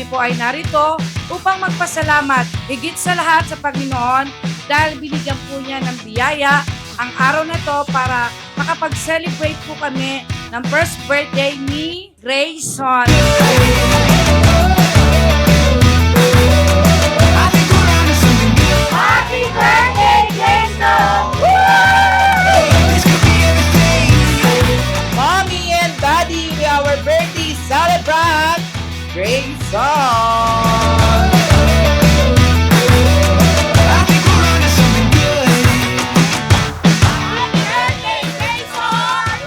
kami po ay narito upang magpasalamat higit sa lahat sa Panginoon dahil binigyan po niya ng biyaya ang araw na to para makapag-celebrate po kami ng first birthday ni Grayson. Happy birthday, Grayson! Mommy and Daddy, our birthday celebrant, Grayson!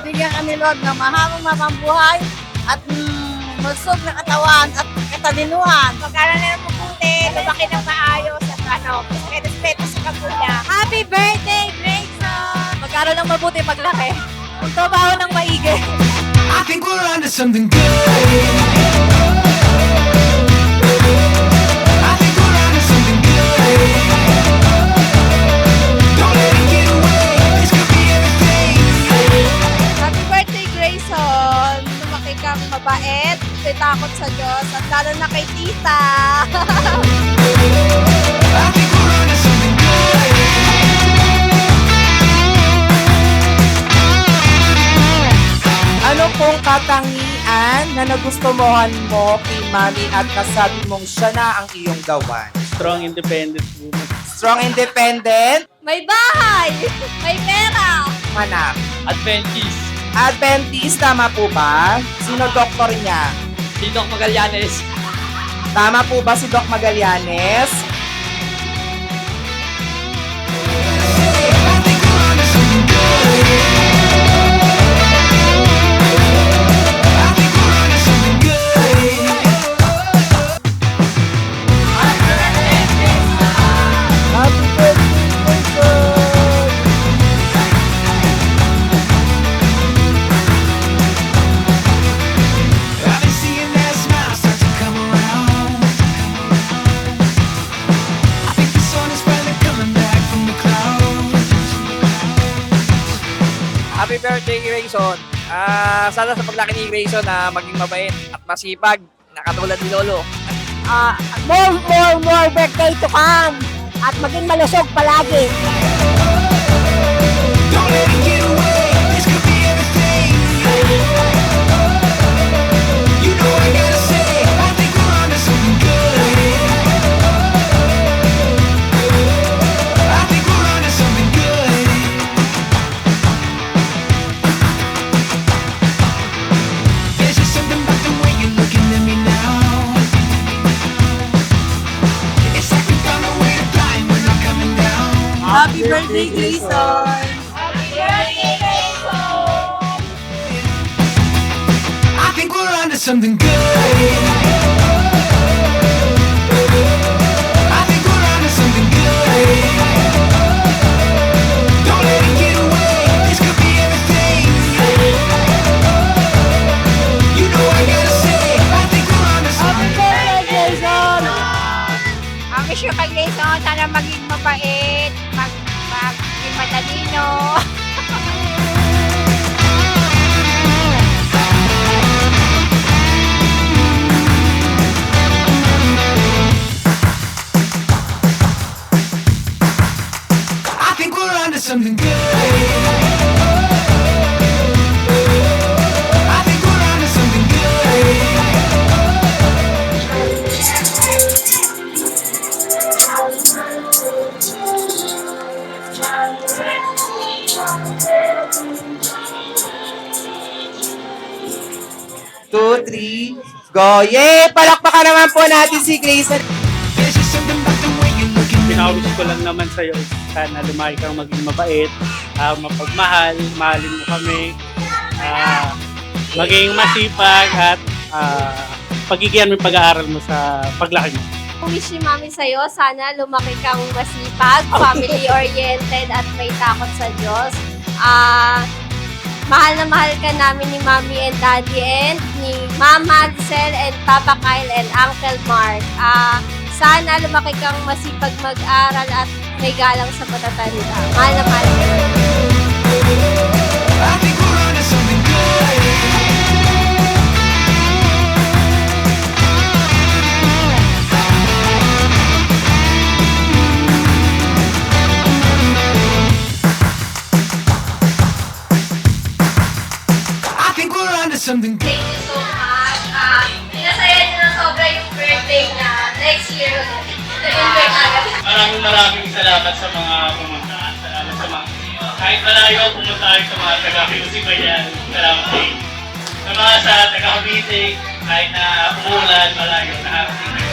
Bigyan kami, Lord, ng mahabang buhay at malusog na katawan at katalinuhan. Mag-aral na ng mabuti, lumaki ng maayos at respeto sa kagulang. Happy birthday, Grayson! Mag-aral ng mabuti paglaki. Magtrabaho ng maigi. I think we're onto something good. I think we're onto something good. Don't let it get away. This could be everything. Happy birthday, Grayson! Lumaki kang mabait, may takot sa Diyos, at lalo na kay tita. I think we're onto something good. Ano pong katangian na nagustuhan mo kay Mami at nasabi mong siya na ang iyong gawan? Strong independent woman. Strong, independent, May bahay! May pera! manak. Adventist. Adventist, tama po ba? Sino doktor niya? Si Doc Magallanes. Tama po ba si Doc Magallanes? I think we're onto something good. I think we're onto something good. Happy birthday, Grayson! I've been seeing that smile start to come around. I think the sun is finally coming back from the clouds. Happy birthday, Grayson! Sana sa paglaki ni Grayson na maging mabait at masipag na katulad ni Lolo. More birthday to come. At maging malusog palagi. Don't let it get away. This could be everything. You know I gotta say, I think we're onto something good. I think we're onto something good. There's just something about the way you're looking at me now. It's like we found a way to fly and we're not coming down. Happy birthday, Grayson! I think we're onto something good. I think we're onto something good. Don't let it get away. This could be everything. You know I gotta say, I think we're onto something good. Grayson! Ang wish ko kay Grayson, sana maging mabait, maging matalino. I think we're onto something good. I think we're onto something good. Two, three, go! Yay! Palakpakan naman po natin si Grayson. There's just something about the way you're looking at me. Pinawis ko lang naman sa'yo. Sana lumaki kang maging mabait, mapagmahal, mahalin mo kami, maging masipag at pagigyan mo yung pag-aaral mo sa paglaki mo. Wish ni Mami sa'yo, sana lumaki kang masipag, family-oriented at may takot sa Diyos. Mahal na mahal ka namin ni Mami and Daddy and ni Mama Giselle and Papa Kyle and Uncle Mark. Sana lumaki kang masipag mag-aral at may galang sa patatanda. Mahal na mahal ka. I think we're onto something good. something good. Thank you so much. Pinasaya niyo na sobra yung birthday niya. Next year ulit. Na-invite agad. Maraming salamat sa mga pumunta. Salamat sa mga kahit malayo pumunta tayo sa mga taga-Pinusi pa yan. Salamat din. Sa mga sa taga-Cavite, kahit na umulan, malayo, nakarating